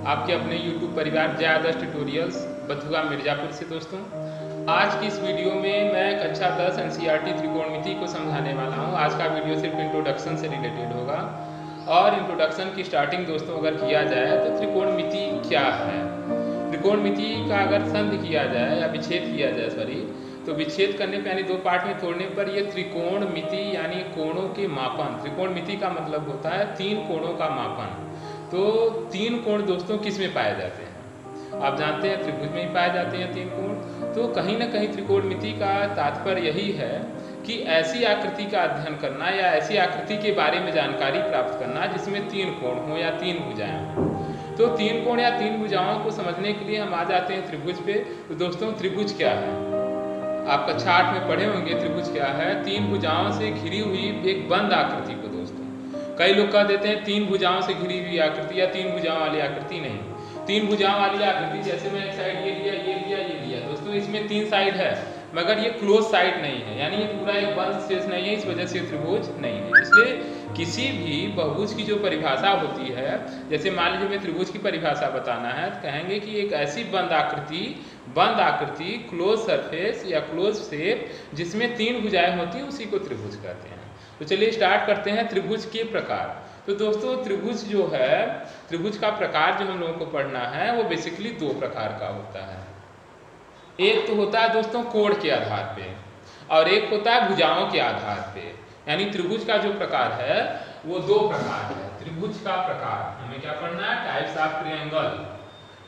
आपके अपने YouTube परिवार जय आदर्श ट्यूटोरियल्स बथुआ मिर्ज़ापुर से। दोस्तों, आज की इस वीडियो में मैं कक्षा 10 NCERT त्रिकोणमिति को समझाने वाला हूं। आज का वीडियो सिर्फ इंट्रोडक्शन से रिलेटेड होगा और इंट्रोडक्शन की स्टार्टिंग दोस्तों अगर किया जाए तो त्रिकोणमिति क्या है, त्रिकोणमिति का अगर संधि किया जाए या विच्छेद किया जाए तो विच्छेद करने पर यानी दो पार्ट में तोड़ने पर ये त्रिकोणमिति यानी कोणों के मापन, त्रिकोणमिति का मतलब होता है तीन कोणों का मापन। तो तीन कोण दोस्तों किस में पाए जाते हैं? आप जानते हैं त्रिभुज में ही पाए जाते हैं तीन कोण। तो कहीं ना कहीं त्रिकोणमिति का तात्पर्य यही है कि ऐसी आकृति का अध्ययन करना या ऐसी आकृति के बारे में जानकारी प्राप्त करना जिसमें तीन कोण हो या तीन भुजाएं हों। तो तीन कोण या तीन भुजाओं को समझने के लिए हम आ जाते हैं त्रिभुज पे। तो दोस्तों, त्रिभुज क्या है? आप कक्षा 8 में पढ़े होंगे त्रिभुज क्या है। तीन भुजाओं से घिरी हुई एक बंद आकृति को दोस्तों कई लोग कह देते हैं तीन भुजाओं से घिरी हुई आकृति या तीन भुजाओं वाली आकृति। नहीं, तीन भुजाओं वाली आकृति जैसे मैं एक साइड ये लिया ये लिया ये लिया दोस्तों, इसमें तीन साइड है मगर ये क्लोज साइड नहीं है, यानी ये पूरा एक बंद शेष नहीं है, इस वजह से त्रिभुज नहीं है। इसलिए किसी भी बहुभुज की जो परिभाषा होती है, जैसे मान लीजिए मैं त्रिभुज की परिभाषा बताना है तो कहेंगे कि एक ऐसी बंद आकृति क्लोज सरफेस या क्लोज शेप जिसमें तीन भुजाएं होती हैं उसी को त्रिभुज कहते हैं। तो चलिए स्टार्ट करते हैं त्रिभुज के प्रकार। तो दोस्तों, त्रिभुज जो है, त्रिभुज का प्रकार जो हम लोगों को पढ़ना है वो बेसिकली दो प्रकार का होता है। एक तो होता है दोस्तों कोण के आधार पे और एक होता है भुजाओं के आधार पे। यानी त्रिभुज का जो प्रकार है वो दो प्रकार है। त्रिभुज का प्रकार हमें क्या पढ़ना है? Types of triangle,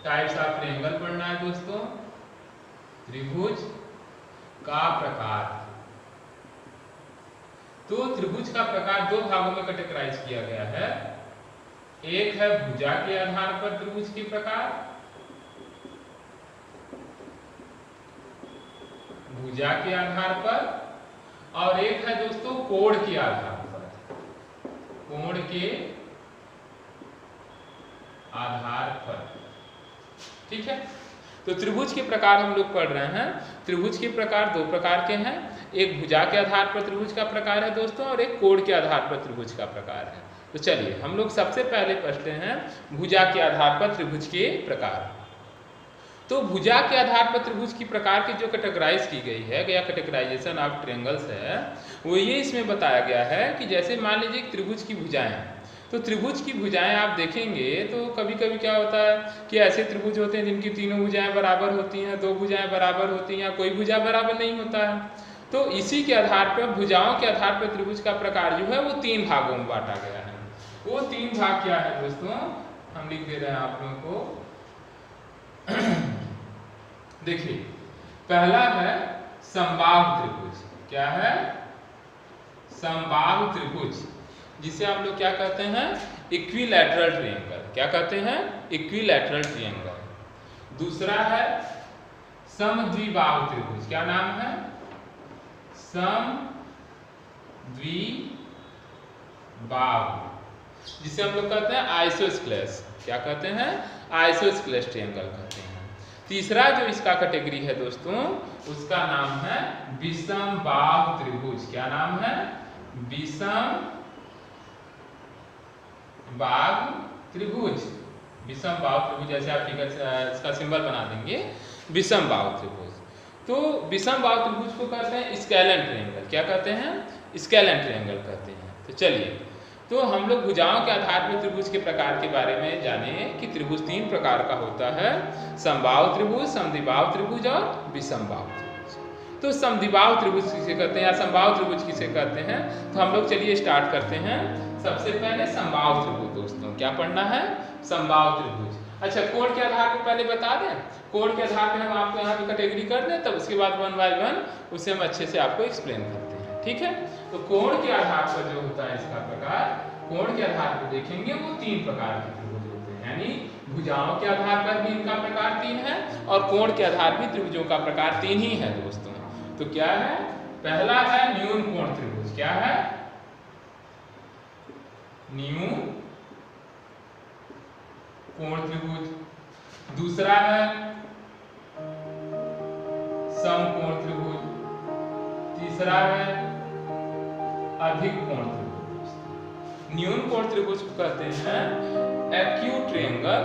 types of triangle पढ़ना है दोस्तों। त्रिभुज का प्रकार, तो त्रिभुज का प्रकार दो भागों में कैटेगराइज किया गया है। एक है भुजा के आधार पर त्रिभुज के प्रकार, भुजा के आधार पर, और एक है दोस्तों कोण के आधार पर, कोण के आधार पर। ठीक है, तो त्रिभुज के प्रकार हम लोग पढ़ रहे हैं। त्रिभुज के प्रकार दो प्रकार के हैं, एक भुजा के आधार पर त्रिभुज का प्रकार है दोस्तों और एक कोण के आधार पर त्रिभुज का प्रकार है। तो चलिए हम लोग सबसे पहले पढ़ते हैं भुजा के आधार पर त्रिभुज के प्रकार। तो भुजा के आधार पर त्रिभुज की प्रकार की जो कैटेगराइज की गई है या कैटेगराइजेशन ऑफ ट्रायंगल्स है वो ये इसमें बताया गया है कि जैसे मान लीजिए त्रिभुज की भुजाएं, तो त्रिभुज की भुजाएं आप देखेंगे तो कभी कभी क्या होता है कि ऐसे त्रिभुज होते हैं जिनकी तीनों भुजाएं बराबर होती हैं, दो भुजाएं बराबर होती हैं या कोई भुजा बराबर नहीं होता है। तो इसी के आधार पर भुजाओं के आधार पर त्रिभुज का प्रकार जो है वो तीन भागों में बांटा गया है। वो तीन भाग क्या है दोस्तों, हम लिख दे रहे हैं आप लोगों को। देखिए, पहला है समबाहु त्रिभुज। क्या है? समबाहु त्रिभुज, जिसे हम लोग क्या कहते हैं? Equilateral triangle. क्या कहते हैं? Equilateral triangle. दूसरा है समद्विबाहु त्रिभुज। क्या नाम है? समद्विबाहु, जिसे हम लोग कहते हैं आइसोस्केलेस। क्या कहते हैं? आइसोस्केलेस ट्रायंगल कहते हैं। तीसरा जो इसका कैटेगरी है दोस्तों उसका नाम है विषमबाहु त्रिभुज। क्या नाम है? विषमबाहु त्रिभुज। विषमबाहु त्रिभुज, जैसे आप फिगर इसका सिंबल बना देंगे, विषमबाहु त्रिभुज। तो विषमबाहु त्रिभुज को कहते हैं स्केलेन ट्रायंगल। क्या कहते हैं? स्केलेन ट्रायंगल कहते हैं। तो चलिए, तो हम लोग भुजाओं के आधार पर त्रिभुज के प्रकार के बारे में जाने कि त्रिभुज तीन प्रकार का होता है, समबाहु त्रिभुज, समद्विबाहु त्रिभुज और विषमबाहु त्रिभुज। तो समद्विबाहु त्रिभुज किसे कहते हैं या समबाहु त्रिभुज किसे कहते हैं? तो हम लोग चलिए स्टार्ट करते हैं। सबसे पहले समबाहु त्रिभुज दोस्तों क्या पढ़ना है? समबाहु त्रिभुज। अच्छा, कोण के आधार पर पहले बता दें, कोण के आधार पर हम आपको यहाँ पे कैटेगरी कर दें, तब उसके बाद वन बाय वन उसे हम अच्छे से आपको एक्सप्लेन करते हैं। ठीक है, तो कोण के आधार पर जो होता है इसका प्रकार, कोण के आधार पर देखेंगे वो तीन प्रकार के त्रिभुज होते हैं। यानी भुजाओं के आधार पर भी इनका प्रकार तीन है और कोण के आधार भी त्रिभुजों का प्रकार तीन ही है दोस्तों। तो क्या है? पहला है न्यून कोण त्रिभुज। क्या है? न्यून कोण त्रिभुज। दूसरा है समकोण त्रिभुज। तीसरा है अधिक कोण त्रिभुज। न्यून कोण त्रिभुज को कहते हैं एक्यूट ट्रायंगल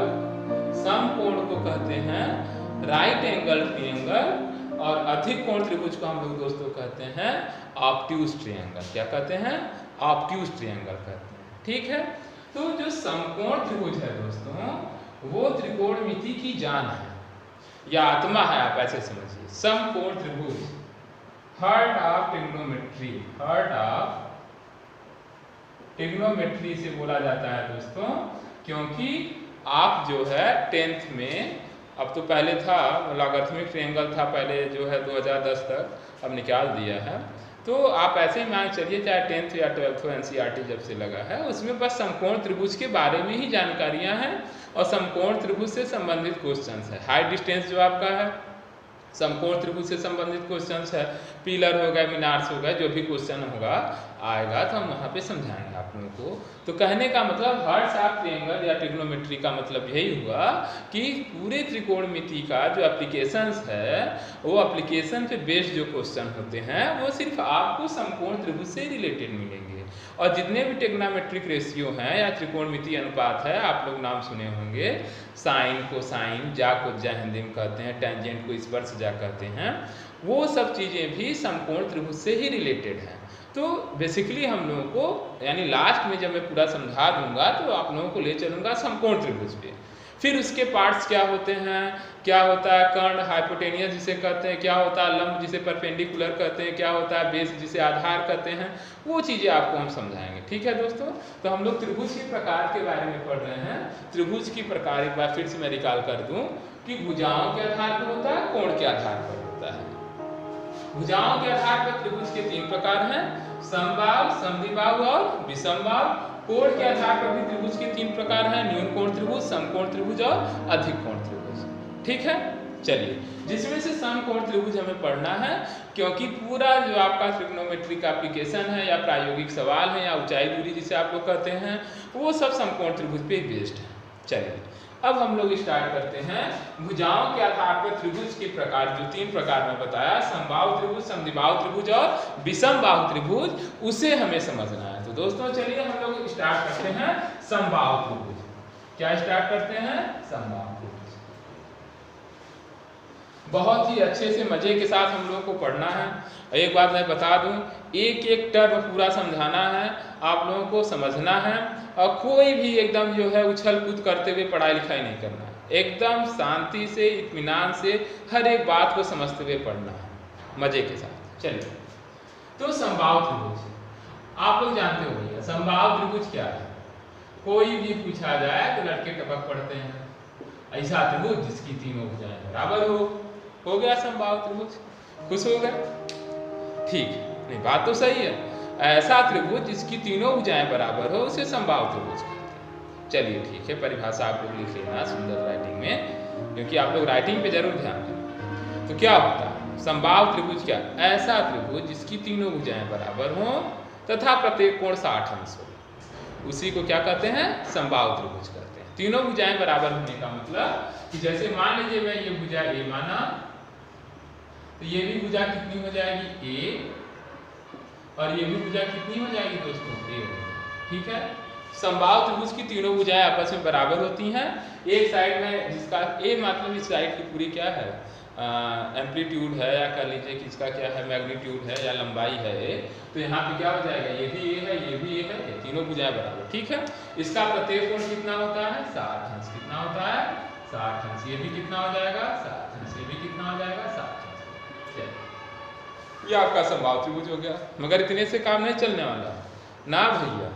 लोग कहते हैं राइट एंगल ट्रायंगल, और अधिक कोण त्रिभुज को हम लोग दोस्तों कहते हैं ऑब्ट्यूज ट्रायंगल। क्या कहते हैं? ऑब्ट्यूज ट्रायंगल कहते हैं। ठीक है, तो जो समकोण त्रिभुज है दोस्तों, वो त्रिकोणमिति की जान है या आत्मा है, आप ऐसे समझिए। समकोण त्रिभुज, heart of trigonometry, heart of trigonometry से बोला जाता है दोस्तों, क्योंकि आप जो है 10th में, अब तो पहले था लॉगरिथमिक ट्रायंगल था पहले जो है 2010 तक, अब निकाल दिया है। तो आप ऐसे ही मान चलिए, चाहे 10th या 12th NCERT जब से लगा है, उसमें बस समकोण त्रिभुज के बारे में ही जानकारियां हैं और समकोण त्रिभुज से संबंधित क्वेश्चंस है। हाइट डिस्टेंस जो आपका है समकोण त्रिभुज से संबंधित क्वेश्चंस है, पिलर हो गए, मीनार्स हो गए, जो भी क्वेश्चन होगा आएगा तो हम वहाँ पे समझाएंगे आप लोगों को। तो कहने का मतलब हार्ट्स ऑफ ट्रायंगल या ट्रिग्नोमेट्री का मतलब यही हुआ कि पूरे त्रिकोणमिति का जो एप्लीकेशंस है, वो एप्लीकेशन पे बेस्ड जो क्वेश्चन होते हैं वो सिर्फ आपको समकोण त्रिभुज से रिलेटेड मिलेंगे। और जितने भी ट्रिग्नोमेट्रिक रेशियो हैं या त्रिकोणमिति अनुपात है, आप लोग नाम सुने होंगे, साइन, कोसाइन, जा को जा हिंदी में कहते हैं, टेंजेंट को स्पर्श जा कहते हैं, वो सब चीज़ें भी समकोण त्रिभुज से ही रिलेटेड हैं। तो बेसिकली हम लोगों को, यानी लास्ट में जब मैं पूरा समझा दूंगा तो आप लोगों को ले चलूंगा समकोण त्रिभुज पे। फिर उसके पार्ट्स क्या होते हैं, क्या होता है कर्ण, हाइपोटेनियस जिसे कहते हैं, क्या होता है लंब जिसे परपेंडिकुलर कहते हैं, क्या होता है बेस जिसे आधार कहते हैं, वो चीज़ें आपको हम समझाएंगे। ठीक है दोस्तों, तो हम लोग त्रिभुज के प्रकार के बारे में पढ़ रहे हैं। त्रिभुज की प्रकार एक बार फिर से मैं रिकॉल कर दूं कि भुजाओं के आधार पर होता है, कोण के आधार पर होता है। भुजाओं के आधार पर त्रिभुज के 3 प्रकार हैं, समबाहु, समद्विबाहु और विषमबाहु। कोण के आधार पर भी त्रिभुज के 3 प्रकार हैं, न्यून कोण त्रिभुज, समकोण त्रिभुज और अधिक कोण त्रिभुज। ठीक है, चलिए, जिसमें से समकोण त्रिभुज हमें पढ़ना है, क्योंकि पूरा जो आपका ट्रिग्नोमेट्रिक एप्लीकेशन है या प्रायोगिक सवाल है या ऊंचाई दूरी जिसे आप लोग कहते हैं, वो सब समकोण त्रिभुज पे बेस्ड है। चलिए, अब हम लोग स्टार्ट करते हैं। भुजाओं के आधार पर त्रिभुज के प्रकार, जो 3 प्रकार में बताया, समबाहु त्रिभुज, समद्विबाहु त्रिभुज और विषमबाहु त्रिभुज, उसे हमें समझना है। तो दोस्तों चलिए हम लोग स्टार्ट करते हैं समबाहु त्रिभुज। क्या स्टार्ट करते हैं? समबाहु त्रिभुज। बहुत ही अच्छे से मजे के साथ हम लोगों को पढ़ना है। एक बात मैं बता दूं, एक एक टर्म पूरा समझाना है, आप लोगों को समझना है, और कोई भी एकदम जो है उछल कूद करते हुए पढ़ाई लिखाई नहीं करना है। एकदम शांति से, इत्मीनान से हर एक बात को समझते हुए पढ़ना है, मजे के साथ। चलिए, तो समबाहु त्रिभुज आप लोग जानते हो भैया, समबाहु त्रिभुज क्या है? कोई भी पूछा जाए तो लड़के टपक पढ़ते हैं, ऐसा त्रिभुज जिसकी तीनों भुजाएं बराबर हो गया समबाहु त्रिभुज। खुश हो गए? ठीक नहीं, बात तो सही है। ऐसा त्रिभुज जिसकी तीनों भुजाएं बराबर हो उसे समबाहु त्रिभुज कहते हैं। चलिए ठीक है, परिभाषा आप लोग लिख लेना सुंदर राइटिंग में, क्योंकि आप लोग राइटिंग पे जरूर ध्यान देना। तो क्या होता है समबाहु त्रिभुज? क्या? ऐसा त्रिभुज जिसकी तीनों भुजाएं बराबर हों तथा प्रत्येक कोण 60 अंश हो, उसी को क्या कहते हैं? समबाहु त्रिभुज कहते हैं। तीनों भुजाएं बराबर होने का मतलब कि जैसे मान लीजिए मैं ये भुजा ए माना, तो ये भी भुजा कितनी हो जाएगी? ए, और ये भी भुजा कितनी हो जाएगी दोस्तों? ए। ठीक है, समबाहु त्रिभुज की तीनों भुजाएं आपस में बराबर होती हैं। एक साइड में जिसका ए मतलब इस साइड की पूरी क्या है? एम्पलीट्यूड है, या कह लीजिए कि इसका क्या है? मैग्नीट्यूड है या लंबाई है ए। तो यहाँ पे क्या हो जाएगा? ये भी ए है, ये भी ए है, ये तीनों भुजाएं बराबर। ठीक है, इसका प्रत्येक कोण कितना होता है? 60 अंश। कितना होता है? 60 अंश। ये भी कितना हो जाएगा? 60 अंश। ये भी कितना हो जाएगा? 60 अंश। ये आपका समबाहु त्रिभुज हो गया। मगर इतने से काम नहीं चलने वाला ना भैया,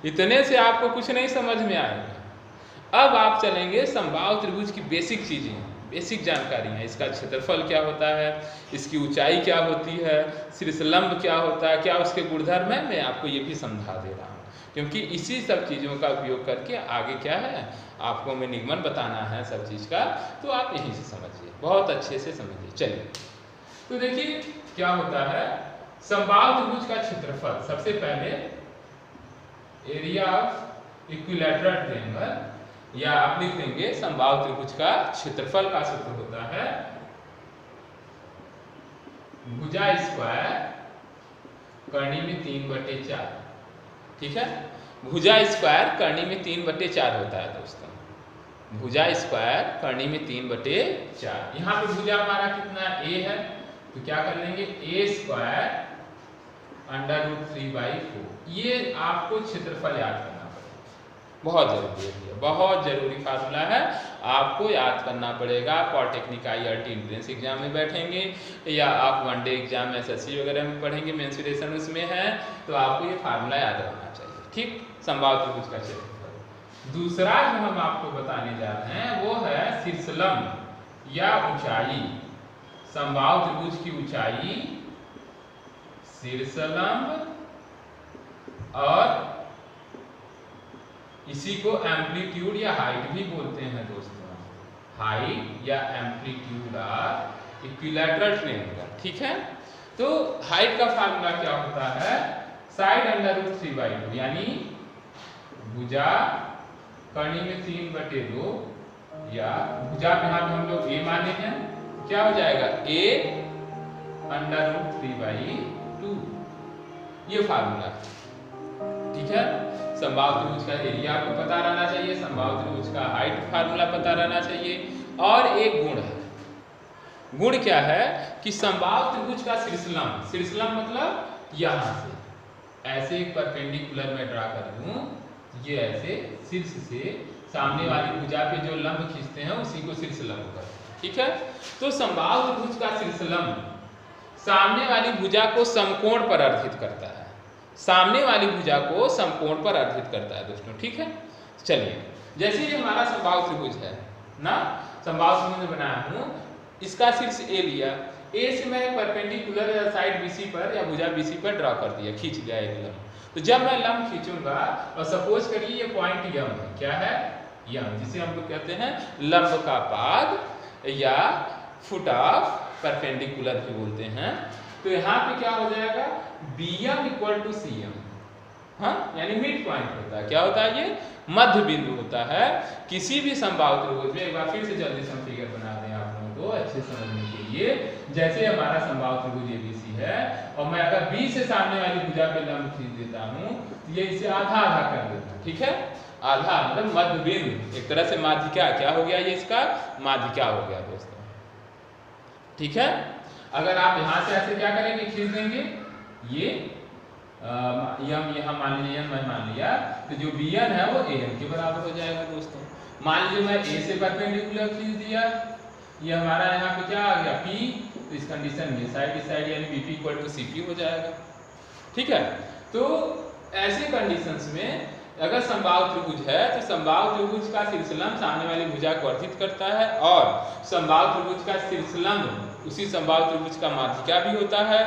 इतने से आपको कुछ नहीं समझ में आएगा। अब आप चलेंगे समबाहु त्रिभुज की बेसिक चीजें, बेसिक जानकारी है। इसका क्षेत्रफल क्या होता है, इसकी ऊंचाई क्या होती है, शीर्षलंब क्या होता है, क्या उसके गुणधर्म है, मैं आपको ये भी समझा दे रहा हूँ, क्योंकि इसी सब चीज़ों का उपयोग करके आगे क्या है आपको मैं निगमन बताना है सब चीज़ का। तो आप यहीं से समझिए, बहुत अच्छे से समझिए। चलिए, तो देखिए क्या होता है समबाहु त्रिभुज का क्षेत्रफल। सबसे पहले एरिया ऑफ इक्विलैटरल ट्रायंगल, या आप लिख देंगे समबाहु त्रिभुज का क्षेत्रफल का सूत्र होता है भुजा स्क्वायर करनी में 3/4। ठीक है, भुजा स्क्वायर करनी में 3/4 होता है दोस्तों। भुजा स्क्वायर करनी में 3/4। यहाँ पे भुजा हमारा कितना ए है, तो क्या कर लेंगे ए स्क्वायर √3/4। ये आपको क्षेत्रफल याद करना पड़ेगा, बहुत जरूरी है, बहुत जरूरी फार्मूला है, आपको याद करना पड़ेगा। पॉलिटेक्निक IRT एंट्रेंस एग्जाम में बैठेंगे या आप वनडे एग्जाम SSC वगैरह में पढ़ेंगे, मेंसुरेशन उसमें है, तो आपको ये फार्मूला याद रखना चाहिए। ठीक, समबाहु त्रिभुज का क्षेत्रफल। दूसरा जो हम आपको बताने जा रहे हैं वो है शीर्षलंब या ऊंचाई। समबाहु त्रिभुज की ऊंचाई शीर्षलंब और इसी को एम्पलीट्यूड या हाइट भी बोलते हैं दोस्तों। हाइट या एम्पलीट्यूड आर इक्विलैटरल ट्रायंगल। ठीक है, तो हाइट का फार्मूला क्या होता है, साइड √3/2, यानी भुजा करनी में 3/2 या भुजा में यहाँ पे हम लोग ए माने हैं, क्या हो जाएगा a √3/2, ये फार्मूला। ठीक है, समबाहु त्रिभुज का एरिया आपको पता रहना चाहिए, समबाहु त्रिभुज का हाइट फार्मूला पता रहना चाहिए। और एक गुण है, गुण क्या है कि समबाहु त्रिभुज का शीर्षलंब, शीर्षलंब मतलब यहाँ से ऐसे एक परपेंडिकुलर में ड्रा कर दूं, ये ऐसे शीर्ष से सामने वाली भुजा पे जो लंब खींचते हैं उसी को शीर्षलंब कहते हैं। ठीक है, तो समबाहु त्रिभुज का शीर्षलंब सामने वाली भुजा को समकोण पर अर्धित करता है, सामने वाली भुजा को समकोण पर अर्धित करता है दोस्तों। ठीक है, चलिए जैसे ये हमारा समबाहु त्रिभुज है ना, समबाहु त्रिभुज बनाया हूँ, इसका शीर्ष ए लिया, ए से मैं परपेंडिकुलर साइड BC पर या भुजा BC पर ड्रा कर दिया, खींच लिया एक लंब। तो जब मैं लंब खींचूंगा और सपोज करिए ये पॉइंट यम है, क्या है यम, जिसे हम लोग कहते हैं लंब का पाद या फुट ऑफ परपेंडिकुलर भी बोलते हैं। तो यहाँ पे क्या हो जाएगा BM = CM, हाँ, यानी मिड पॉइंट होता है। क्या होता है ये मध्य बिंदु होता है किसी भी समबाहु त्रिभुज में। एक बार फिर से जल्दी से फिगर बना दें आप लोगों को अच्छे समझने के लिए। जैसे हमारा समबाहु त्रिभुज ABC है और मैं अगर B से सामने वाली भुजा पे लंब खींच देता हूँ, तो ये इसे आधा आधा कर देता हूँ। ठीक है, आधा मतलब मध्य बिंदु, एक तरह से माध्यिका, क्या हो गया ये इसका माध्यिका हो गया दोस्तों। ठीक है, अगर आप यहाँ से ऐसे क्या करेंगे खींच देंगे, ये यम यहाँ मान लीजिए, मैं मान लिया, तो जो BN है वो AN के बराबर हो जाएगा दोस्तों। मान लीजिए मैं A से परपेंडिकुलर खींच दिया, ये हमारा यहाँ पे क्या आ गया P, तो इस कंडीशन में साइड यानी BP = CP हो जाएगा। ठीक है, तो ऐसे कंडीशंस में अगर समबाहु त्रिभुज है तो समबाहु त्रिभुज का शीर्षलंब सामने वाली भुजा को अर्धित करता है और समबाहु त्रिभुज का शीर्षलंब उसी समबाहु त्रिभुज का माध्यिका भी होता है।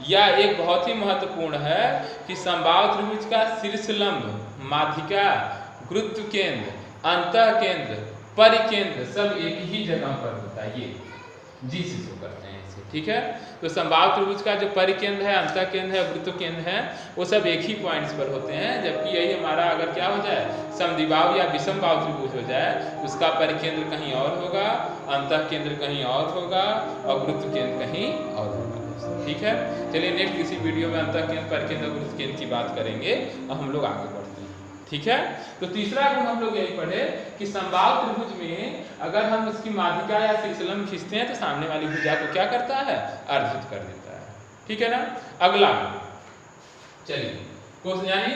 या एक बहुत ही महत्वपूर्ण है कि समबाहु त्रिभुज का शीर्षलंब, माध्यिका, गुरुत्व केंद्र, अंतः केंद्र, परिकेंद्र सब एक ही जगह पर होता है, ये जी से शो करते हैं इसे। ठीक है, तो समबाहु त्रिभुज का जो परिकेंद्र है, अंतः केंद्र है, गुरुत्व केंद्र है, वो सब एक ही पॉइंट्स पर होते हैं। जबकि यही हमारा अगर क्या हो जाए समद्विबाहु या विषमबाहु त्रिभुज हो जाए, उसका परिकेंद्र कहीं और होगा, अंतः केंद्र कहीं और होगा और गुरुत्व केंद्र कहीं और होगा। ठीक है, चलिए नेक्स्ट किसी वीडियो में अंतः केंद्र, परिकेंद्र, गुरुत्व केंद्र की बात करेंगे और हम लोग आगे बढ़ते हैं। ठीक है, तो तीसरा गुण हम लोग यही पढ़े कि समबाहु त्रिभुज में अगर हम उसकी माध्यिका या शीर्षलंब खींचते हैं तो सामने वाली भुजा को क्या करता है अर्धित कर देता है। ठीक है ना, अगला चलिए यानी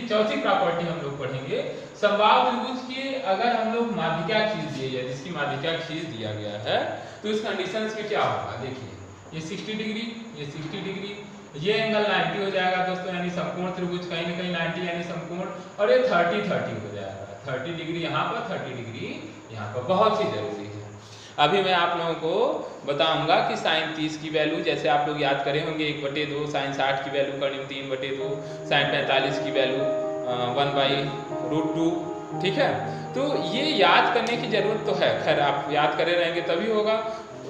चौथी प्रॉपर्टी हम लोग पढ़ेंगे। समबाहु त्रिभुज की अगर हम लोग माध्यिका खींच दिए, जिसकी माध्यिका खींच दिया गया है, तो इस कंडीशंस में क्या होगा, देखिए ये 60 डिग्री, ये 60 डिग्री, ये एंगल 90 हो जाएगा दोस्तों, यानी समकोण त्रिभुज कहीं ना कहीं 90 यानी समकोण, और ये 30 हो जाएगा, 30 डिग्री यहाँ पर, 30 डिग्री यहाँ पर, बहुत ही जरूरी है। अभी मैं आप लोगों को बताऊंगा कि sin 30 की वैल्यू, जैसे आप लोग याद करे होंगे 1/2, sin 60 की वैल्यू करनी 3/2, sin 45 की वैल्यू 1/√2। ठीक है, तो ये याद करने की जरूरत तो है, खैर आप याद करे रहेंगे तभी होगा,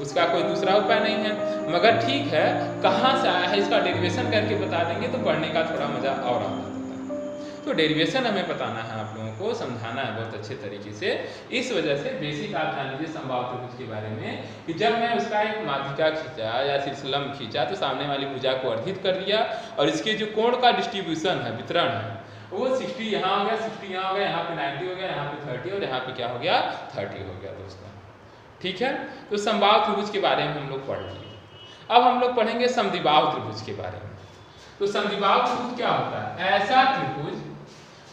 उसका कोई दूसरा उपाय नहीं है। मगर ठीक है, कहाँ से आया है इसका डेरिवेशन करके बता देंगे तो पढ़ने का थोड़ा मजा और आता है। तो डेरिवेशन हमें बताना है, आप लोगों को समझाना है बहुत अच्छे तरीके से। इस वजह से बेसिक आप जान लीजिए समबाहु त्रिभुज के बारे में कि जब मैं उसका एक माध्यिका खींचा या शीर्षलंब खींचा तो सामने वाली भुजा को अर्धित कर दिया और इसके जो कोण का डिस्ट्रीब्यूशन है, वितरण है, वो 60 यहाँ हो गया, 60 यहाँ हो गया, यहाँ पे 90 हो गया, यहाँ पे 30 और यहाँ पे क्या हो गया 30 हो गया दोस्तों। ठीक है, तो समबाहु त्रिभुज के बारे में हम लोग पढ़ लिए। अब हम लोग पढ़ेंगे समद्विबाहु त्रिभुज के बारे में। तो समद्विबाहु त्रिभुज क्या होता है?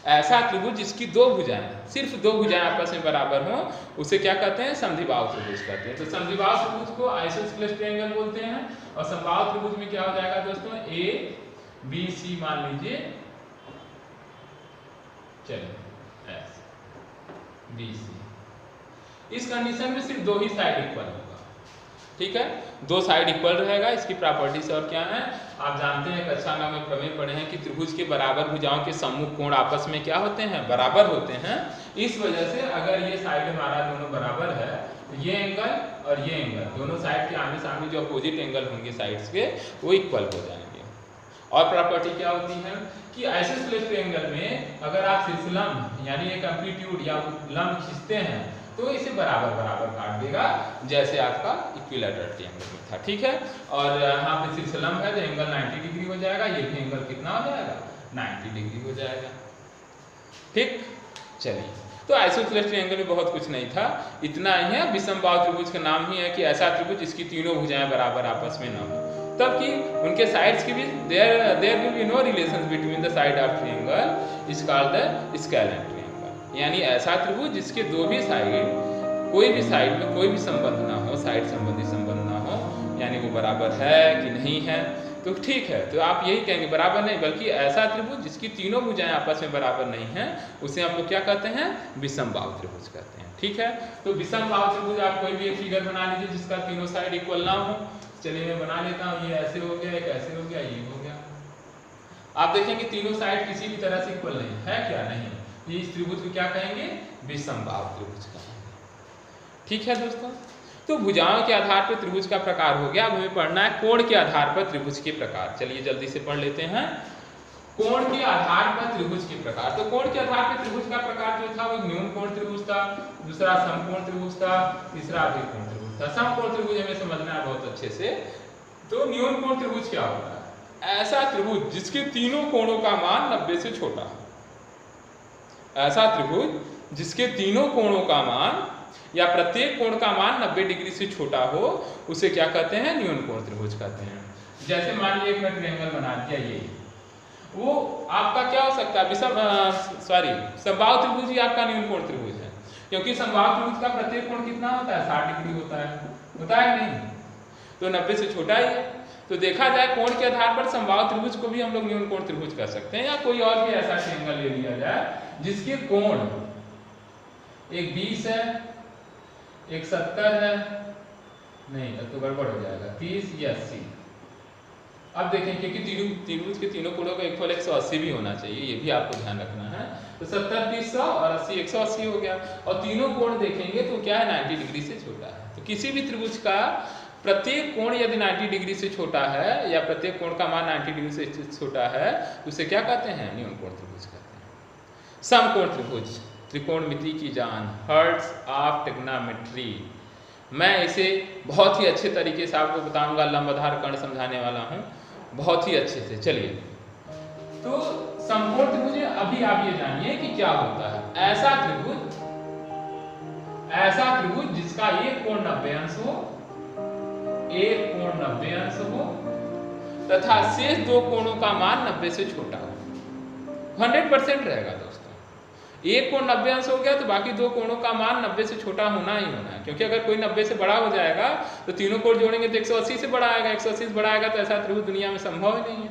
ऐसा त्रिभुज जिसकी दो भुजाएं, सिर्फ दो भुजाएं आपस में बराबर हों, उसे क्या कहते हैं? समद्विबाहु त्रिभुज कहते हैं। तो समद्विबाहु त्रिभुज को आइसोस्केलेस ट्रायंगल बोलते हैं। और समबाहु त्रिभुज में क्या हो जाएगा दोस्तों? ए बी सी मान लीजिए, चलिए एस बी सी। इस कंडीशन में सिर्फ दो ही साइड इक्वल होगा। ठीक है, दो साइड इक्वल रहेगा। इसकी प्रॉपर्टीज और क्या है आप जानते हैं, कक्षा 9 में प्रमेय पढ़े हैं कि त्रिभुज के बराबर भुजाओं के सम्मुख कोण आपस में क्या होते हैं? बराबर होते हैं। इस वजह से अगर ये साइड हमारा दोनों बराबर है तो ये एंगल और ये एंगल, दोनों साइड के आमने सामने जो अपोजिट एंगल होंगे साइड्स के, वो इक्वल हो जाएंगे। और प्रॉपर्टी क्या होती है कि आइसोस्केलेस ट्रायंगल में अगर आप सिरसिलम यानी एक एम्पलीट्यूड या लंब खींचते हैं तो इसे बराबर बराबर काट देगा, जैसे आपका इक्विलैटरल ट्रायंगल में था। ठीक है, और यहाँ पे सिरसिलम है तो एंगल 90 डिग्री हो जाएगा, ये भी एंगल कितना हो जाएगा? 90 डिग्री हो जाएगा। ठीक, चलिए, तो आइसोस्केलेस ट्रायंगल में बहुत कुछ नहीं था, इतना ही है। विषमबाहु त्रिभुज का नाम ही है कि ऐसा त्रिभुज जिसकी तीनों भुजाएं बराबर आपस में न हो, तब कि उनके साइड्स की भी there will be no relation between the side of triangle is called the scalene triangle. यानी ऐसा त्रिभुज जिसके दो भी साइड, कोई भी साइड में कोई भी संबंध ना हो, साइड संबंधी संबंध ना हो, यानी वो बराबर है कि नहीं है, तो ठीक है, तो आप यही कहेंगे बराबर नहीं, बल्कि ऐसा त्रिभुज जिसकी तीनों भुजाएं आपस में बराबर नहीं है, उसे हम लोग क्या कहते हैं? विषमबाहु त्रिभुज कहते हैं। ठीक है, तो विषमबाहु त्रिभुज आप कोई भी एक फिगर बना लीजिए जिसका तीनों साइड इक्वल ना हो। चलिए मैं बना लेता हूँ, ये ऐसे हो गया, एक ऐसे हो गया, ये हो गया। आप देखेंगे तीनों साइड किसी भी तरह से इक्वल नहीं है, क्या नहीं? इस त्रिभुज को क्या कहेंगे? विषमबाहु त्रिभुज कहेंगे। ठीक है दोस्तों, तो भुजाओं के आधार पर त्रिभुज का प्रकार हो गया। अब हमें पढ़ना है कोण के आधार पर त्रिभुज के प्रकार। चलिए जल्दी से पढ़ लेते हैं, कोण के आधार पर त्रिभुज के प्रकार। तो कोण के आधार पर त्रिभुज का प्रकार जो था वो न्यून कोण त्रिभुज था, दूसरा समकोण त्रिभुज था, तीसरा अभिकोण त्रिभुज था। समकोण त्रिभुज हमें समझना है बहुत अच्छे से। तो न्यून कोण त्रिभुज क्या होता है? ऐसा त्रिभुज जिसके तीनों कोणों का मान 90 से छोटा हो। ऐसा त्रिभुज जिसके तीनों कोणों का मान या प्रत्येक कोण का मान 90 डिग्री से छोटा हो, उसे क्या कहते हैं? न्यून कोण त्रिभुज कहते हैं। जैसे मान लीजिए एक मैं ट्रायंगल बना दिया, ये वो आपका क्या हो सकता है? समबाहु त्रिभुज ही आपका न्यून कोण त्रिभुज है, क्योंकि समबाहु त्रिभुज का प्रत्येक कोण कितना होता है? 60 डिग्री होता है नहीं? तो 90 से छोटा ही है। तो देखा जाए कोण के आधार पर समबाहु त्रिभुज को भी हम लोग न्यून कोण त्रिभुज कह सकते हैं, या कोई और भी ऐसा ट्रायंगल ले लिया जाए जिसके कोण एक 20 है, एक 70 है, नहीं तो गड़बड़ हो जाएगा, 30 या 80। अब देखें, क्योंकि त्रिभुज के तीनों कोणों का एक 180 भी होना चाहिए, ये भी आपको ध्यान रखना है। तो 70 30 100 और 80 180 हो गया। और तीनों कोण देखेंगे तो क्या है? 90 डिग्री से छोटा है। तो किसी भी त्रिभुज का प्रत्येक कोण यदि 90 डिग्री से छोटा है या प्रत्येक कोण का मान 90 डिग्री से छोटा है, तो उसे क्या कहते हैं? न्यून कोण त्रिभुज कहते हैं। समकोण त्रिभुज, त्रिकोणमिति की जान, हर्ट्ज ऑफ ट्रिग्नोमेट्री। मैं इसे बहुत ही अच्छे तरीके से आपको बताऊंगा, लंबाधार कर्ण समझाने वाला हूँ बहुत ही अच्छे से। चलिए, तो समकोण त्रिभुज अभी आप ये जानिए कि क्या होता है। ऐसा त्रिभुज जिसका एक कोण 90 अंश हो, एक कोण 90 अंश हो तथा शेष दो कोणों का मान 90 से छोटा हो। 100% रहेगा दोस्तों। एक कोण 90 अंश हो गया तो बाकी दो कोणों का मान 90 से छोटा होना ही होना है, क्योंकि अगर कोई 90 से बड़ा हो जाएगा तो तीनों कोण जोड़ेंगे तो 180 से बड़ा आएगा, 180 से बड़ा आएगा तो ऐसा त्रिभुज दुनिया में संभव ही नहीं है।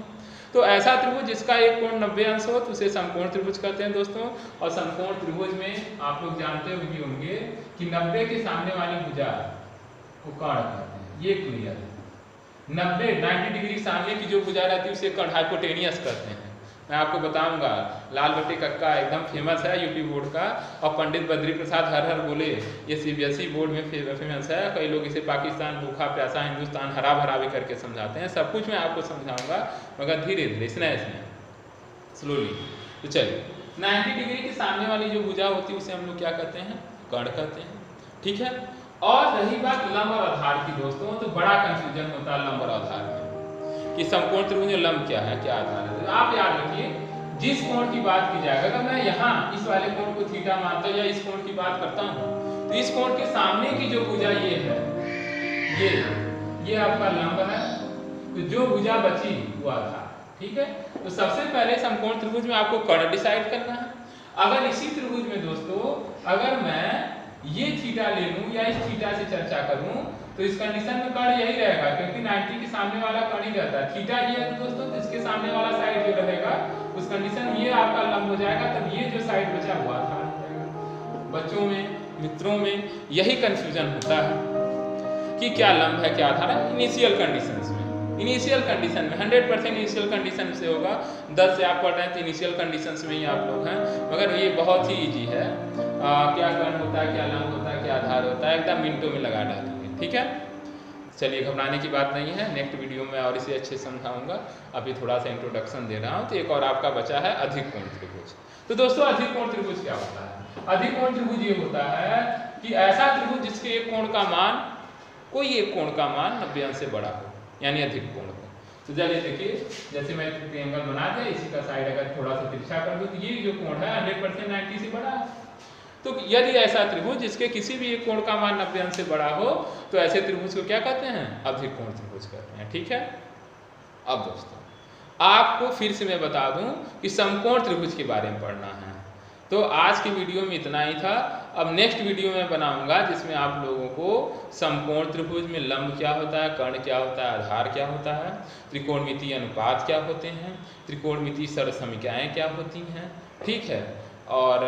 तो ऐसा त्रिभुज जिसका एक कोण 90 अंश हो तो उसे समकोण त्रिभुज कहते हैं दोस्तों। और समकोण त्रिभुज में आप लोग जानते भी होंगे कि 90 के सामने वाली भुजा को कर्ण कहते हैं, ये क्लियर है। 90 डिग्री सामने की जो भुजा रहती है उसे कर्ण हाइपोटेनियस कहते हैं। मैं आपको बताऊंगा, लाल बट्टे कक्का एकदम फेमस है यूपी बोर्ड का, और पंडित बद्री प्रसाद हर हर बोले ये सीबीएसई बोर्ड में फेमस है। कई लोग इसे पाकिस्तान भूखा प्यासा हिंदुस्तान हरा भरा भी करके समझाते हैं। सब कुछ मैं आपको समझाऊंगा, मगर धीरे धीरे स्लोली। तो चलिए, 90 डिग्री के सामने वाली जो भुजा होती है उसे हम लोग क्या कहते हैं? कर्ण कहते हैं। ठीक है, और रही बात लंब और आधार की दोस्तों, तो बड़ा कंफ्यूजन होता है लंब और आधार में कि समकोण त्रिभुज में लंब क्या है, क्या आधार है। तो आप याद रखिए, जिस कोण की बात की जाए, अगर मैं यहाँ इस वाले कोण को थीटा मानता हूँ या इस कोण की बात करता हूँ, तो इस कोण के सामने की जो भुजा ये है, ये आपका लंब है, तो जो भुजा बची वो आधार। ठीक है, तो सबसे पहले समकोण त्रिभुज में आपको कर्ण डिसाइड करना है। अगर इसी त्रिभुज में दोस्तों अगर मैं ये थीटा ले लूं या इस थीटा से चर्चा करूं, तो इस कंडीशन में कर्ण यही रहेगा, क्योंकि 90 के सामने वाला कर्ण ही रहता है। थीटा ये है दोस्तों, तो इसके सामने वाला साइड जो रहेगा उस कंडीशन में ये आपका लंब हो जाएगा, तब ये जो साइड बचा हुआ आधार हो जाएगा। बच्चों में, मित्रों में यही कंफ्यूजन होता है कि क्या लंब है क्या आधार है। इनिशियल कंडीशंस में 100% इनिशियल कंडीशन से होगा। 10 से आप पढ़ रहे हैं तो इनिशियल कंडीशंस में ही आप लोग हैं, मगर ये बहुत ही इजी है। क्या कर्ण होता है, क्या लंब होता है, क्या आधार होता है, एकदम मिनटों में लगा डालेंगे। ठीक है, चलिए घबराने की बात नहीं है, नेक्स्ट वीडियो में और इसे अच्छे समझाऊंगा। अभी थोड़ा सा इंट्रोडक्शन दे रहा हूँ। तो एक और आपका बचा है अधिक कोण त्रिभुज। तो दोस्तों अधिक कोण त्रिभुज क्या होता है? अधिक कोण त्रिभुज ये होता है कि ऐसा त्रिभुज जिसके एक कोण का मान, कोई एक कोण का मान 90 अंश से बड़ा हो, यानी अधिक कोण हो। तो चलिए देखिए, जैसे मैं ट्रायंगल बना दिया, इसी का साइड अगर थोड़ा सा तिरछा कर दूं, तो ये जो कोण है 100% 90 से बड़ा है। तो यदि ऐसा त्रिभुज जिसके किसी भी एक कोण का मान 90 अंश से बड़ा हो, तो ऐसे त्रिभुज को क्या कहते हैं? अधिक कोण त्रिभुज कहते हैं। ठीक है, अब दोस्तों आपको फिर से मैं बता दूं कि समकोण त्रिभुज के बारे में पढ़ना है। तो आज की वीडियो में इतना ही था। अब नेक्स्ट वीडियो में बनाऊंगा जिसमें आप लोगों को समकोण त्रिभुज में लंब क्या होता है, कर्ण क्या होता है, आधार क्या होता है, त्रिकोणमितीय अनुपात क्या होते हैं, त्रिकोणमितीय सरसमीकाएँ क्या होती हैं। ठीक है, और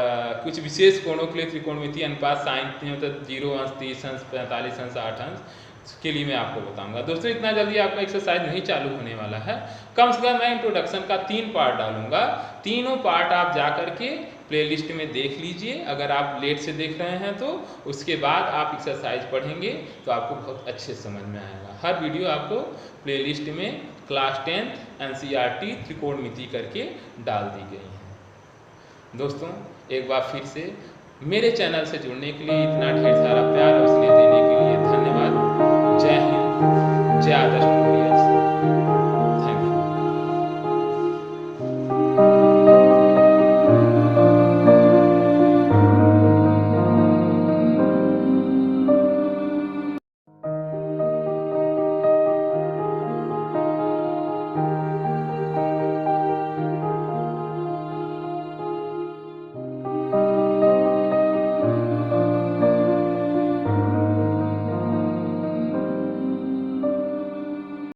कुछ विशेष कोणों के लिए त्रिकोणमितीय अनुपात साइन होता है, 0 अंश, 30 अंश, 45 अंश, 8 अंश के लिए मैं आपको बताऊंगा। दोस्तों इतना जल्दी आपका एक्सरसाइज नहीं चालू होने वाला है। कम से कम मैं इंट्रोडक्शन का 3 पार्ट डालूंगा। तीनों पार्ट आप जा करके प्लेलिस्ट में देख लीजिए। अगर आप लेट से देख रहे हैं तो उसके बाद आप एक्सरसाइज पढ़ेंगे तो आपको बहुत अच्छे समझ में आएगा। हर वीडियो आपको प्लेलिस्ट में क्लास 10th NCERT त्रिकोणमिति करके डाल दी गई है। दोस्तों एक बार फिर से मेरे चैनल से जुड़ने के लिए इतना ढेर सारा प्यार और स्नेह